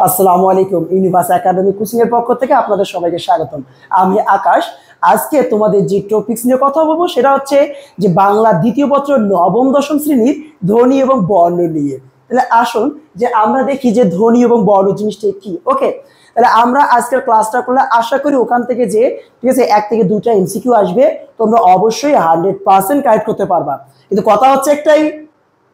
আসসালামু আলাইকুম। Universe academy coaching এর পক্ষ থেকে আপনাদের সবাইকে স্বাগতম। আমি আকাশ। আজকে তোমাদের যে টপিকস নিয়ে কথা বলবো সেটা হচ্ছে যে বাংলা দ্বিতীয় পত্র নবম দশম শ্রেণীর ধ্বনি এবং বর্ণ নিয়ে। তাহলে আসুন যে আমরা দেখি যে ধ্বনি এবং বর্ণ জিনিসটা কি। ওকে, তাহলে আমরা আজকের ক্লাসটা করলে আশা করি ওখান থেকে যে ঠিক আছে 1 থেকে 2টা এমসিকিউ আসবে, তোমরা অবশ্যই 100% কারেক্ট করতে পারবা। কিন্তু কথা হচ্ছে একটাই,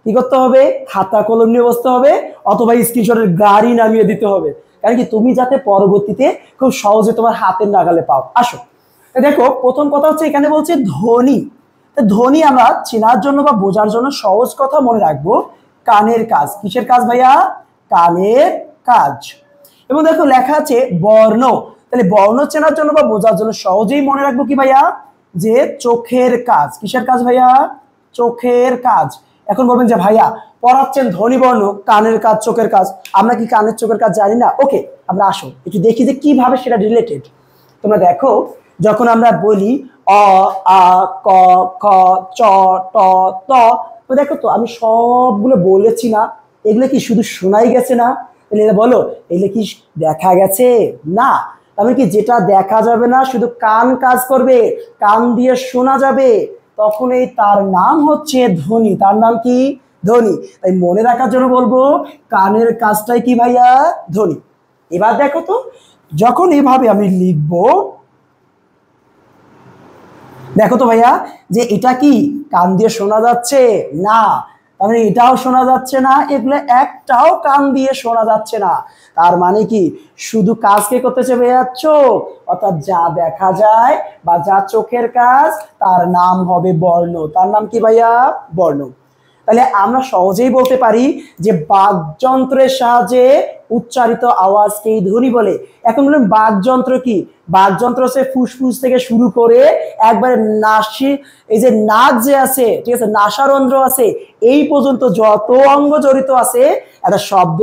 কি করতে হবে? খাতা কলম নিয়ে বসতে হবে অথবা স্ক্রিনশটের গাড়ি নামিয়ে দিতে হবে, কারণ কি তুমি যাতে পরবর্তীতে খুব সহজে তোমার হাতের নাগালে পাও। আসো দেখো, প্রথম কথা হচ্ছে এখানে বলছে ধ্বনি। ধ্বনি আমরা চেনার জন্য বা বোঝার জন্য সহজ কথা মনে রাখবো কানের কাজ। কিসের কাজ ভাইয়া? কানের কাজ। এবং দেখো লেখা আছে বর্ণ। তাহলে বর্ণ চেনার জন্য বা বোঝার জন্য সহজেই মনে রাখবো কি ভাইয়া? যে চোখের কাজ। কিসের কাজ ভাইয়া? চোখের কাজ। এখন বলবেন যে ভাইয়া পড়াচ্ছেন ধ্বনি বর্ণ, কানের কাজ চোখের কাজ, আমরা কি কানের চোখের কাজ জানি না? ওকে, আমরা আসো একটু দেখি যে কিভাবে সেটা রিলেটেড। তোমরা দেখো, যখন আমরা বলি অ আ ক খ চ ট ত, তো দেখো তো আমি সবগুলো বলেছি না? এগুলো কি শুধু শোনাই গেছে না? তাহলে বলো এগুলো কি দেখা গেছে? না। তাহলে কি যেটা দেখা যাবে না, শুধু কান কাজ করবে, কান দিয়ে শোনা যাবে, তখন এই তার নাম হচ্ছে ধ্বনি। তার নাম কি? ধ্বনি। তাই মনে রাখার জন্য বলবো কানের কাজটাই কি ভাইয়া? ধ্বনি। এবার দেখো তো, যখন এইভাবে আমি লিখবো, দেখো তো ভাইয়া যে এটা কি কান দিয়ে শোনা যাচ্ছে? না। তার মানে এটাও শোনা যাচ্ছে না, এগুলো একটাও কান দিয়ে শোনা যাচ্ছে না। তার মানে কি শুধু কাজ কে করতেছে ভাইয়া? চোখ। অর্থাৎ যা দেখা যায় বা যা চোখের কাজ তার নাম হবে বর্ণ। তার নাম কি ভাইয়া? বর্ণ। তাহলে আমরা সহজেই বলতে পারি যে বাকযন্ত্রের সাহায্যে উচ্চারিত আওয়াজকেই ধ্বনি বলে। এখন বলুন বাকযন্ত্র কি? বাকযন্ত্র হচ্ছে ফুসফুস থেকে শুরু করে একবারে নাসি, এই যে নাক যে আছে, ঠিক আছে, নাসারন্ধ্র আছে, এই পর্যন্ত যত অঙ্গ জড়িত আছে একটা শব্দ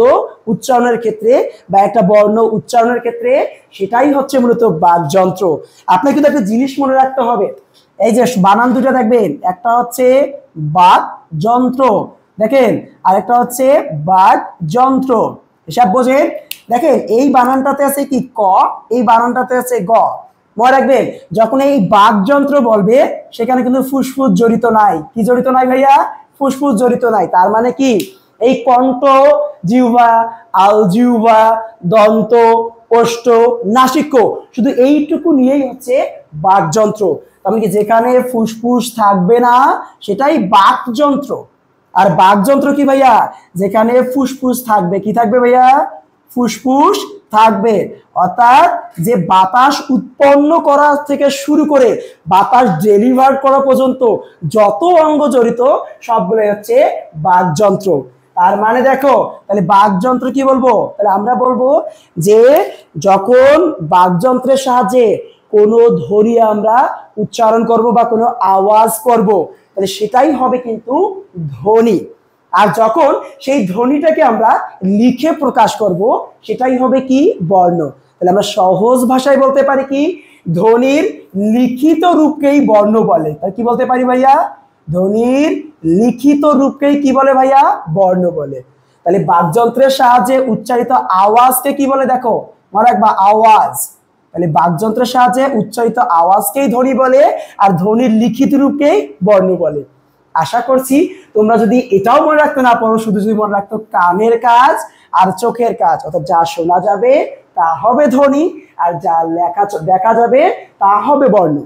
উচ্চারণের ক্ষেত্রে বা একটা বর্ণ উচ্চারণের ক্ষেত্রে, সেটাই হচ্ছে মূলত বাকযন্ত্র। আপনাকে কিন্তু একটা জিনিস মনে রাখতে হবে, এই যে বানান দুটো দেখবেন, একটা হচ্ছে বাক যন্ত্র, দেখেন, আর একটা হচ্ছে বাক যন্ত্র। হিসাব বোঝেন? দেখেন এই বানানটাতে আছে কি ক, এই বানানটাতে আছে গ। মনে রাখবেন যখন এই বাক যন্ত্র বলবে সেখানে কিন্তু ফুসফুস জড়িত নাই। কি জড়িত নাই ভাইয়া? ফুসফুস জড়িত নাই। তার মানে কি এই কণ্ঠ, জিহ্বা, আলজিহ্বা, দন্ত, ওষ্ঠ, নাসিক্য, শুধু এইটুকু নিয়েই হচ্ছে বাকযন্ত্র। তার মানে কি যেখানে ফুসফুস থাকবে না সেটাই বাকযন্ত্র। আর বাকযন্ত্র কি ভাইয়া? যেখানে ফুসফুস থাকবে। কি থাকবে ভাইয়া? ফুসফুস থাকবে। অর্থাৎ যে বাতাস উৎপন্ন করা থেকে শুরু করে বাতাস ডেলিভার করা পর্যন্ত যত অঙ্গ জড়িত সবগুলো হচ্ছে বাকযন্ত্র। তার মানে দেখো, তাহলে বাকযন্ত্র কি বলবো? তাহলে আমরা বলবো যে যখন বাকযন্ত্রের সাহায্যে কোনো ধ্বনি আমরা উচ্চারণ করব বা কোনো আওয়াজ করব, তাহলে সেটাই হবে কিন্তু ধ্বনি। আর যখন সেই ধ্বনিটাকে আমরা লিখে প্রকাশ করব সেটাই হবে কি? বর্ণ। তাহলে আমরা সহজ ভাষায় বলতে পারি কি ধ্বনির লিখিত রূপকেই বর্ণ বলে। তাহলে কি বলতে পারি ভাইয়া? ধ্বনির লিখিত রূপকেই কি বলে ভাইয়া? বর্ণ বলে। তাহলে বাকযন্ত্রের সাহায্যে উচ্চারিত আওয়াজকে কি বলে? দেখো মনে রাখবা, আওয়াজ। তাহলে বাকযন্ত্রের সাহায্যে উচ্চারিত আওয়াজকেই ধ্বনি বলে, আর ধ্বনির লিখিত রূপকেই বর্ণ বলে। আশা করছি তোমরা যদি এটাও মনে রাখতে না পারো, শুধু যদি মনে রাখতো কানের কাজ আর চোখের কাজ, অর্থাৎ যা শোনা যাবে তা হবে ধ্বনি, আর যা দেখা যাবে তা হবে বর্ণ।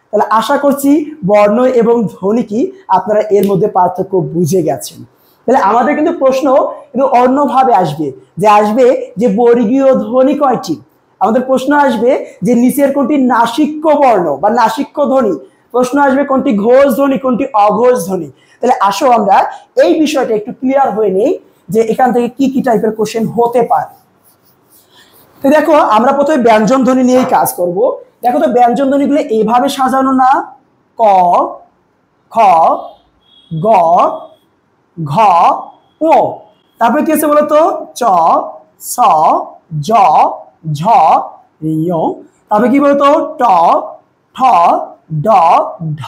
তাহলে আশা করছি বর্ণ এবং ধ্বনি কি আপনারা এর মধ্যে পার্থক্য বুঝে গেছেন। তাহলে আমাদের কিন্তু প্রশ্ন কিন্তু অন্যভাবে আসবে, যে বর্গীয় ধ্বনি কয়টি। আমাদের প্রশ্ন আসবে যে নিচের কোনটি নাসিক্য বর্ণ বা নাসিক্য ধ্বনি। প্রশ্ন আসবে কোনটি ঘোষ ধ্বনি, কোনটি অঘোষ ধ্বনি। তাহলে আসো আমরা এই বিষয়টা একটু ক্লিয়ার হয়ে নেই যে এখান থেকে কি কি টাইপের কোশ্চেন হতে পারে। তো দেখো আমরা প্রথমে ব্যঞ্জন ধ্বনি নিয়েই কাজ করব। দেখো তো ব্যঞ্জন ধ্বনিগুলো এইভাবে সাজানো না, ক, খ, গ, ঘ, ও। তারপরে কি আছে বলতো? চ, ছ, জ, ঝ, ঞ। তারপরে কি বলতো? ট, ঠ, ড, ঢ,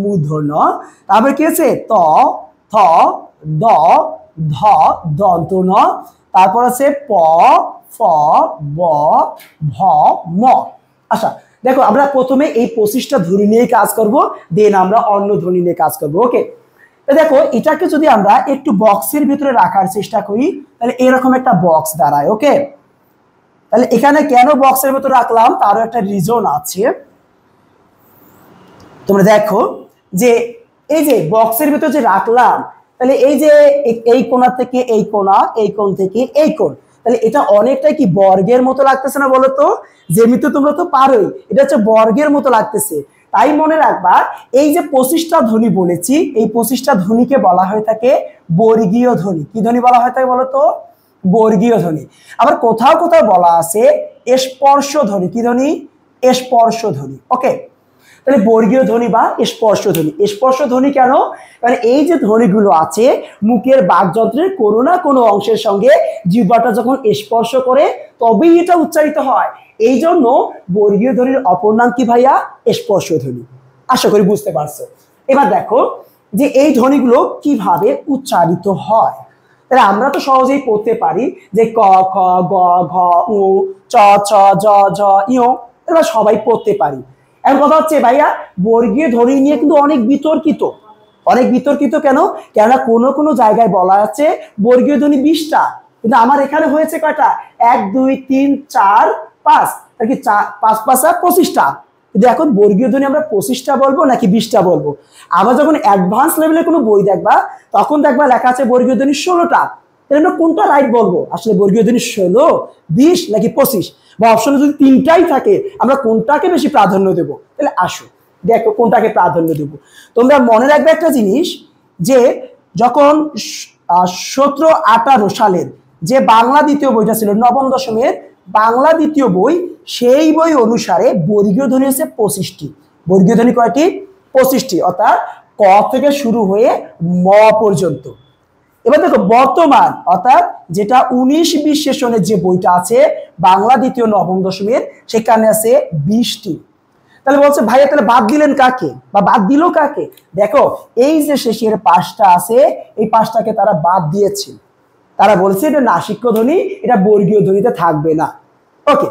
মূর্ধন্য। তারপরে কি আছে? ত, থ, দ, ধ, দন্ত ন। তারপর আছে প, ফ, ব, ভ, ম। আচ্ছা দেখো আমরা প্রথমে এই 25টা ধ্বনি নিয়ে কাজ করব, দেন আমরা অন্য ধ্বনি নিয়ে কাজ করব। ওকে, দেখো এটাকে যদি আমরা একটু বক্সের ভিতরে রাখার চেষ্টা করি তাহলে এরকম একটা বক্স দাঁড়ায়। ওকে, তাহলে এখানে কেন বক্সের ভিতরে রাখলাম তারও একটা রিজন আছে। তোমরা দেখো যে এই যে বক্সের ভিতরে যে রাখলাম, তাহলে এই যে এই কোণা থেকে এই কোণা, এই কোণ থেকে এই কোণ, তাহলে এটা অনেকটাই কি বর্গের মতো লাগতেছে না বলো তো? যেমনিতে তোমরা তো পারোই, এটা হচ্ছে বর্গের মতো লাগতেছে। তাই মনে রাখবা এই যে 25টা ধ্বনি বলেছি, এই 25টা ধ্বনিকে বলা হয়ে থাকে বর্গীয় ধ্বনি। কি ধ্বনি বলা হয়ে থাকে বলো তো? বর্গীয় ধ্বনি। আবার কোথাও কোথাও বলা আছে স্পর্শ ধ্বনি। কি ধ্বনি? স্পর্শ ধ্বনি। ওকে, তাহলে বর্গীয় ধ্বনি বা স্পর্শ ধ্বনি। স্পর্শ ধ্বনি কেন? কারণ এই যে ধ্বনিগুলো আছে মুখের বাকযন্ত্রের কোনো না কোনো অংশের সঙ্গে জিহ্বাটা যখন স্পর্শ করে তবেই এটা উচ্চারিত হয়। এই জন্য বর্গীয় ধ্বনির অপর নাম কি ভাইয়া? স্পর্শ ধ্বনি। আশা করি বুঝতে পারছো। এবার দেখো যে এই ধ্বনিগুলো কিভাবে উচ্চারিত হয়। তাহলে আমরা তো সহজেই পড়তে পারি যে ক, খ, গ, ঘ, উ, চ, ছ, জ, ঝ, ইয়, এবার সবাই পড়তে পারি। এখন কথা হচ্ছে ভাইয়া বর্গীয় ধ্বনি নিয়ে কিন্তু অনেক বিতর্কিত। অনেক বিতর্কিত কেন? কেননা কোনো কোনো জায়গায় বলা আছে বর্গীয় ধ্বনি 20টা, কিন্তু আমার এখানে হয়েছে কয়টা? 1 2 3 4 5, আর কি 5 5 25টা। কিন্তু এখন বর্গীয় ধ্বনি আমরা 25টা বলবো নাকি 20টা বলবো? আবার যখন অ্যাডভান্স লেভেলের কোনো বই দেখবা তখন দেখবা লেখা আছে বর্গীয় ধ্বনি 16টা। তাহলে আমরা কোনটা রাইট বলবো? আসলে বর্গীয় ধ্বনি 16, 20 নাকি 25? বা অপশনে যদি 3টাই থাকে আমরা কোনটাকে বেশি প্রাধান্য দেব? তাহলে আসো দেখো কোনটাকে প্রাধান্য দেব। তোমরা মনে রাখবে একটা জিনিস, যে যখন 17-18 সালের যে বাংলা দ্বিতীয় বইটা ছিল, নবম দশমের বাংলা দ্বিতীয় বই, সেই বই অনুসারে বর্গীয় ধ্বনি হচ্ছে 25টি। বর্গীয় ধ্বনি কয়টি? 25টি, অর্থাৎ ক থেকে শুরু হয়ে ম পর্যন্ত। এবার দেখো বর্তমান অর্থাৎ যেটা 19-20 সেশনের যে বইটা আছে বাংলা দ্বিতীয় নবম দশমের, সেখানে আছে 20টি। তাহলে বলছে ভাইয়া তাহলে বাদ দিলেন কাকে বা বাদ দিল কাকে? দেখো এই যে শেষের 5টা আছে এই 5টাকে তারা বাদ দিয়েছে। তারা বলছে এটা নাসিক্য ধ্বনি, এটা বর্গীয় ধ্বনিতে থাকবে না। ওকে,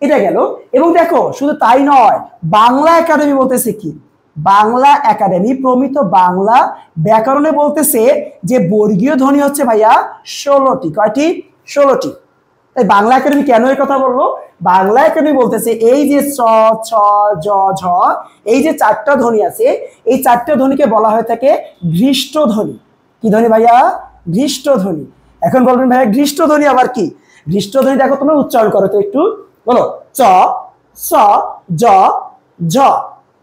এটা গেল। এবং দেখো শুধু তাই নয়, বাংলা একাডেমি বলতেছে কি? বাংলা একাডেমি প্রমিত বাংলা ব্যাকরণে বলতেছে যে বর্গীয় ধ্বনি হচ্ছে ভাইয়া 16টি। কয়টি? 16টি। তাই বাংলা একাডেমি কেন এই কথা বলবো? বাংলা একাডেমি বলতেছে এই যে চ, ছ, জ, ঝ, এই যে 4টা ধ্বনি আছে, এই 4টা ধ্বনিকে বলা হয়ে থাকে ঘৃষ্ট ধ্বনি। কি ধ্বনি ভাইয়া? ঘৃষ্ট ধ্বনি। এখন বলবেন ভাইয়া ঘৃষ্ট ধ্বনি আবার কি? ঘৃষ্ট ধ্বনি দেখো তোমরা উচ্চারণ করো তো একটু, বলো চ, ছ, জ, ঝ।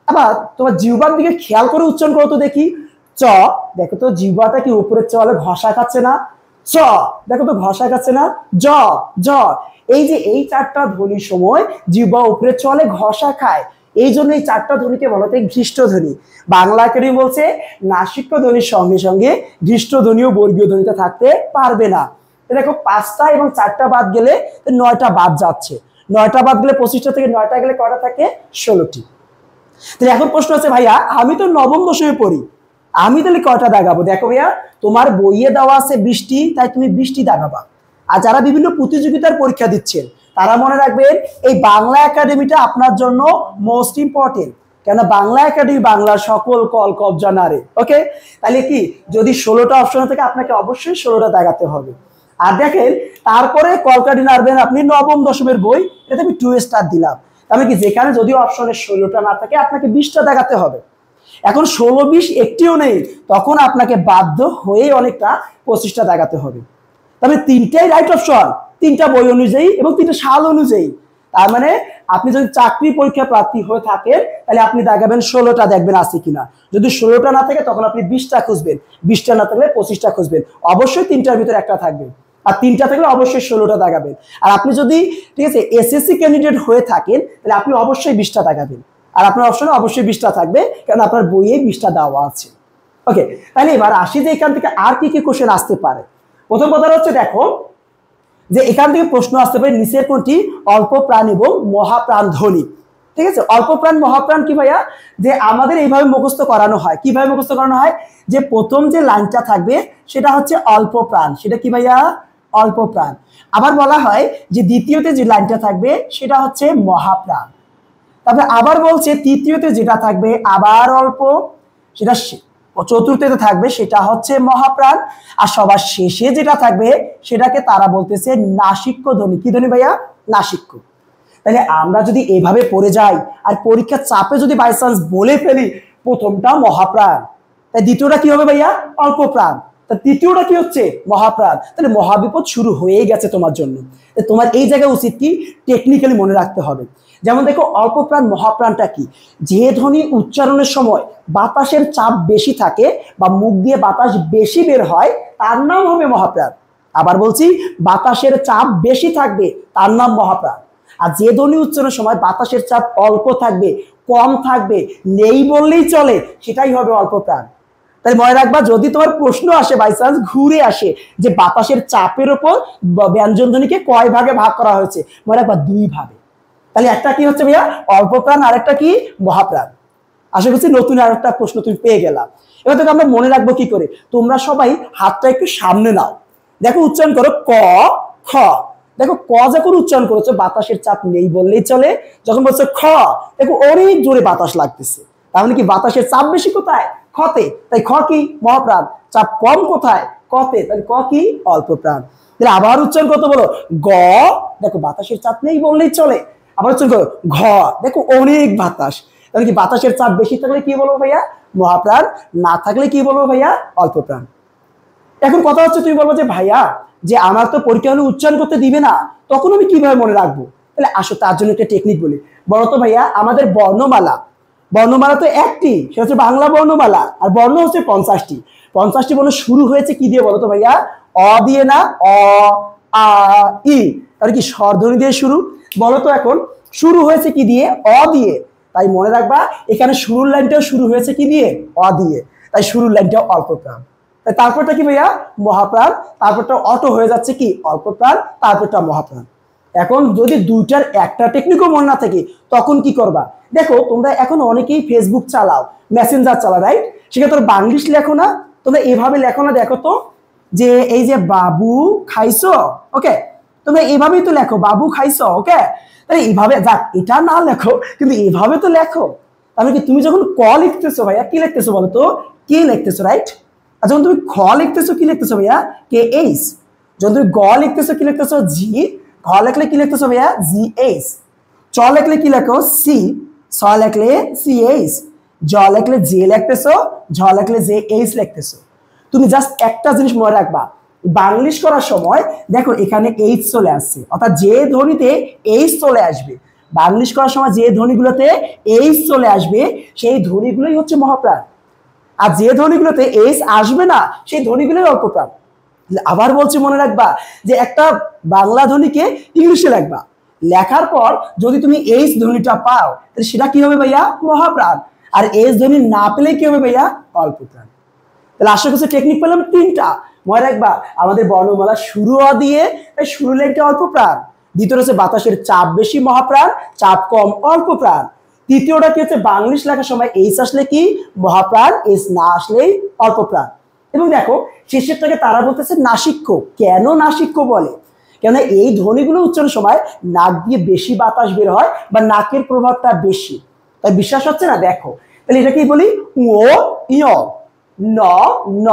আবার তোমার জিহ্বার দিকে খেয়াল করে উচ্চারণ করো তো দেখি। চ, দেখো তো জিহ্বাটা কি উপরের চলে ঘষা খাচ্ছে না? চ, দেখো তো ঘষা খাচ্ছে না? জ, জ। এই যে এই 4টা ধ্বনির সময় জিহ্বা উপরে চলে ঘষা খায়, এই জন্য এই 4টা ধ্বনিকে বলা হয় ঘৃষ্ট ধ্বনি। বাংলা একাডেমি বলছে নাসিক্য ধ্বনির সঙ্গে সঙ্গে ঘৃষ্ট ধ্বনিও বর্গীয় ধ্বনিতে থাকতে পারবে না। দেখো 5টা এবং 4টা বাদ গেলে 9টা বাদ যাচ্ছে। 9টা বাদ গেলে 25টা থেকে 9টা গেলে কয়টা থাকে? 16টি। তাহলে এখন প্রশ্ন আছে ভাইয়া আমি তো নবম দশমে পড়ি, আমি তাহলে কয়টা দাগাবো? দেখো ভাইয়া তোমার বইয়ে দেওয়া আছে 20টি, তাই তুমি 20টি দাগাবা। আর যারা বিভিন্ন প্রতিযোগিতার পরীক্ষা দিচ্ছেন তারা মনে রাখবেন এই বাংলা একাডেমিটা আপনার জন্য মোস্ট ইম্পর্টেন্ট। কেন? বাংলা একাডেমি বাংলার সকল কল কবজা নারে। ওকে, তাহলে কি যদি 16টা অপশন থেকে আপনাকে অবশ্যই 16টা দাগাতে হবে। আর দেখেন তারপরে কলকাটি নাড়বেন আপনি নবম দশমের বই, এটাতে আমি 2 স্টার দিলাম। তাহলে কি যেখানে যদি অপশনে 16টা না থাকে আপনাকে 20টা দেখাতে হবে। এখন 16-20 একটিও নেই, তখন আপনাকে বাধ্য হয়ে অনেকটা 25টা দেখাতে হবে। তবে 3টাই রাইট অপশন, 3টা বই অনুযায়ী এবং 3টা সাল অনুযায়ী। তার মানে আপনি যদি চাকরি পরীক্ষা প্রার্থী হয়ে থাকেন তাহলে আপনি দেখাবেন 16টা, দেখবেন আছে কিনা। যদি 16টা না থাকে তখন আপনি 20টা খুঁজবেন, 20টা না থাকলে 25টা খুঁজবেন। অবশ্যই 3টার ভিতরে একটা থাকবে, আর 3টা থাকলে অবশ্যই 16টা দেখাবেন। আর আপনি যদি ঠিক আছে এসএসসি ক্যান্ডিডেট হয়ে থাকেন তাহলে আপনি অবশ্যই 20টা দেখাবেন, আর আপনার অপশনে অবশ্যই 20টা থাকবে, কারণ আপনার বইয়ে 20টা দেওয়া আছে। ওকে, তাহলে এবার আসি যে এখান থেকে আর কি কি কোশ্চেন আসতে পারে। প্রথম কথা হচ্ছে দেখো যে এখান থেকে প্রশ্ন আসতে পারে নিচের কোনটি অল্প প্রাণ এবং মহাপ্রাণ ধ্বনি। ঠিক আছে, অল্প প্রাণ মহাপ্রাণ কি ভাইয়া? যে আমাদের এইভাবে মুখস্থ করানো হয়। কিভাবে মুখস্থ করানো হয়? যে প্রথম যে লাইনটা থাকবে সেটা হচ্ছে অল্প প্রাণ। সেটা কি ভাইয়া? অল্প প্রাণ। আবার বলা হয় যে দ্বিতীয়তে যে লাইনটা থাকবে সেটা হচ্ছে মহাপ্রাণ। তারপরে আবার বলছে তৃতীয়তে যেটা থাকবে আবার অল্প, সেটা চতুর্থতে থাকবে সেটা হচ্ছে মহাপ্রাণ। আর সবার শেষে যেটা থাকবে সেটাকে তারা বলতেছে নাসিক্য ধ্বনি। কি ধ্বনি ভাইয়া? নাসিক্য। তাহলে আমরা যদি এভাবে পড়ে যাই আর পরীক্ষার চাপে যদি বাই চান্স বলে ফেলি প্রথমটা মহাপ্রাণ, তাই দ্বিতীয়টা কি হবে ভাইয়া? অল্প প্রাণ। তা তৃতীয়টা কি হচ্ছে? মহাপ্রাণ। তাহলে মহাবিপদ শুরু হয়ে গেছে তোমার জন্য। তোমার এই জায়গায় উচিত কি টেকনিক্যালি মনে রাখতে হবে। যেমন দেখো অল্প প্রাণ মহাপ্রাণটা কি, যে ধ্বনি উচ্চারণের সময় বাতাসের চাপ বেশি থাকে বা মুখ দিয়ে বাতাস বেশি বের হয় তার নাম হবে মহাপ্রাণ। আবার বলছি, বাতাসের চাপ বেশি থাকবে তার নাম মহাপ্রাণ। আর যে ধ্বনি উচ্চারণের সময় বাতাসের চাপ অল্প থাকবে, কম থাকবে, নেই বললেই চলে, সেটাই হবে অল্প প্রাণ। তাই মনে রাখবা, যদি তোমার প্রশ্ন আসে বাই চান্স ঘুরে আসে যে বাতাসের চাপের উপর ব্যঞ্জন ধ্বনিকে কয় ভাগে ভাগ করা হয়েছে, মনে রাখবা 2 ভাগে। তাহলে একটা কি হচ্ছে ভাইয়া? অল্প প্রাণ, আর একটা কি? মহাপ্রাণ। আশা করছি নতুন আর একটা প্রশ্ন তুমি পেয়ে গেলা। এবার তোকে আমরা মনে রাখবো কি করে? তোমরা সবাই হাতটা একটু সামনে নাও, দেখো উচ্চারণ করো ক খ। দেখো ক যখন উচ্চারণ করেছো বাতাসের চাপ নেই বললেই চলে, যখন বলছো খ দেখো অনেক জোরে বাতাস লাগতেছে, তার মানে কি বাতাসের চাপ বেশি কোথায়? খতে। তাই খ কি? মহাপ্রাণ। চাপ কম কোথায়? কতে। তাহলে ক কি? অল্প প্রাণ। তাহলে আবার উচ্চারণ করতে বলো গ, দেখো বাতাসের চাপ নেই বললেই চলে। আবার উচ্চারণ করো ঘ, দেখো অনেক বাতাস, তাহলে কি বাতাসের চাপ বেশি থাকলে কি বলবো ভাইয়া? মহাপ্রাণ। না থাকলে কি বলবো ভাইয়া? অল্প প্রাণ। এখন কথা হচ্ছে তুমি বলবো যে ভাইয়া যে আমার তো পরীক্ষা হলে উচ্চারণ করতে দিবে না, তখন আমি কিভাবে মনে রাখবো? তাহলে আসো তার জন্য একটা টেকনিক বলি। বলো তো ভাইয়া, আমাদের বর্ণমালা, বর্ণমালা তো একটি, সেটা হচ্ছে বাংলা বর্ণমালা, আর বর্ণ হচ্ছে 50টি। 50টি বর্ণ শুরু হয়েছে কি দিয়ে বলো তো ভাইয়া? অ দিয়ে না? অ আ ই, তাহলে কি স্বরধ্বনি দিয়ে শুরু। বলো তো এখন শুরু হয়েছে কি দিয়ে? অ দিয়ে। তাই মনে রাখবা এখানে শুরুর লাইনটাও শুরু হয়েছে কি দিয়ে? অ দিয়ে। তাই শুরুর লাইনটাও অল্প প্রাণ। তারপরটা কি ভাইয়া? মহাপ্রাণ। তারপরটা অটো হয়ে যাচ্ছে কি? অল্প প্রাণ। তারপরটা মহাপ্রাণ। এখন যদি দুইটার একটা টেকনিকও মনে না থাকে তখন কি করবা? দেখো তোমরা এখন অনেকেই ফেসবুক চালাও, মেসেঞ্জার চালাও, রাইট? সেখানে তোমরা বাংলিশ লেখো না, তোমরা এভাবে লেখো না। দেখো তো যে এই যে বাবু খাইছো, ওকে, তোমরা এভাবেই তো লেখো বাবু খাইছো, ওকে। তাহলে এইভাবে যাক, এটা না লেখো কিন্তু এভাবে তো লেখো। তাহলে কি তুমি যখন ক লিখতেছো ভাইয়া কি লিখতেছো বলো তো? কে লিখতেছো, রাইট? আর যখন তুমি খ লিখতেছো কি লিখতেছো ভাইয়া? K H. যখন তুমি গ লিখতেছো কি লিখতেছো? জি। ঘ লিখলে কি লিখতেছো ভাইয়া? G H. চ লিখলে কি লেখো? সি। ছ লিখলে সি এইচ। জ লিখলে জে লিখতেছো, ঝ লিখলে জে এইচ লিখতেছো। তুমি জাস্ট একটা জিনিস মনে রাখবা, বাংলিশ করার সময় দেখো এখানে এইচ চলে আসছে, অর্থাৎ যে ধ্বনিতে এইচ চলে আসবে, বাংলিশ করার সময় যে ধ্বনিগুলোতে এইচ চলে আসবে সেই ধ্বনিগুলোই হচ্ছে মহাপ্রাণ। আর যে ধ্বনিগুলোতে এইচ আসবে না সেই ধ্বনিগুলোই অল্প প্রাণ। আবার বলছি মনে রাখবা যে একটা বাংলা ধ্বনিকে ইংলিশে লিখবা, লেখার পর যদি তুমি এইচ ধ্বনিটা পাও তাহলে সেটা কি হবে ভাইয়া? মহাপ্রাণ। আর এইচ ধ্বনি না পেলে কি হবে ভাইয়া? অল্প প্রাণ। তাহলে আশা করছি টেকনিক পেলাম 3টা। মনে রাখবা আমাদের বর্ণমালা শুরু দিয়ে, তাই শুরু লাইনটা অল্প প্রাণ। দ্বিতীয় হচ্ছে বাতাসের চাপ বেশি মহাপ্রাণ, চাপ কম অল্প প্রাণ। তৃতীয়টা কি হচ্ছে? বাংলিশ লেখার সময় এইচ আসলে কি? মহাপ্রাণ, এইচ না আসলেই অল্প প্রাণ। এবং দেখো শেষেরটাকে তারা বলতেছে নাসিক্য। কেন নাসিক্য বলে? কেন এই ধ্বনিগুলো উচ্চারণের সময় নাক দিয়ে বেশি বাতাস বের হয় বা নাকের প্রভাবটা বেশি। তাই বিশ্বাস হচ্ছে না? দেখো তাহলে এটা কি বলি? ও ইয় ন ন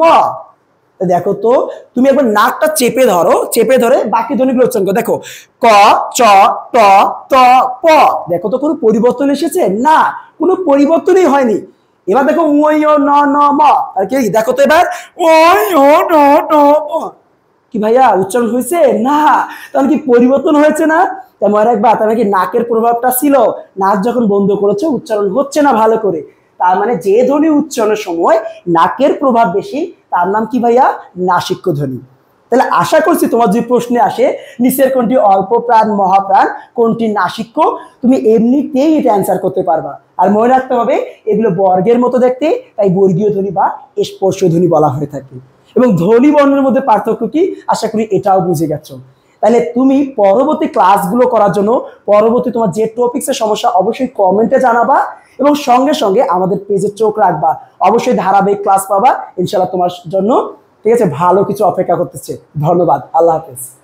ম। দেখো তো তুমি একবার নাকটা চেপে ধরো, চেপে ধরে বাকি ধ্বনিগুলো উচ্চারণ করো। দেখো ক চ ট ত প। দেখো তো কোনো পরিবর্তন এসেছে? না, কোনো পরিবর্তনই হয়নি। এবার দেখো ও ন ন ম, আর কি দেখো তো এবার ও ন ন ম। কি ভাইয়া উচ্চারণ হয়েছে? না। তাহলে কি পরিবর্তন হয়েছে না? তাই মনে রাখবা তাহলে কি নাকের প্রভাবটা ছিল, নাক যখন বন্ধ করেছে উচ্চারণ হচ্ছে না ভালো করে। তার মানে যে ধ্বনি উচ্চারণের সময় নাকের প্রভাব বেশি তার নাম কি ভাইয়া? নাসিক্য ধ্বনি। তাহলে আশা করছি তোমার যে প্রশ্নে আসে নিচের কোনটি অল্প প্রাণ মহাপ্রাণ, কোনটি নাসিক্য, তুমি এমনিতেই এটা অ্যান্সার করতে পারবা। আর মনে রাখতে হবে এগুলো বর্গের মতো দেখতে, তাই বর্গীয় ধ্বনি বা স্পর্শ ধ্বনি বলা হয়ে থাকে। এবং ধ্বনি বর্ণের মধ্যে পার্থক্য কি আশা করি এটাও বুঝে গেছো। তাহলে তুমি পরবর্তী ক্লাসগুলো করার জন্য পরবর্তী তোমার যে টপিক্সের সমস্যা অবশ্যই কমেন্টে জানাবা এবং সঙ্গে সঙ্গে আমাদের পেজে চোখ রাখবা। অবশ্যই ধারাবাহিক ক্লাস পাবা ইনশাআল্লাহ তোমার জন্য। ঠিক আছে, ভালো কিছু অপেক্ষা করতেছে। ধন্যবাদ, আল্লাহ হাফেজ।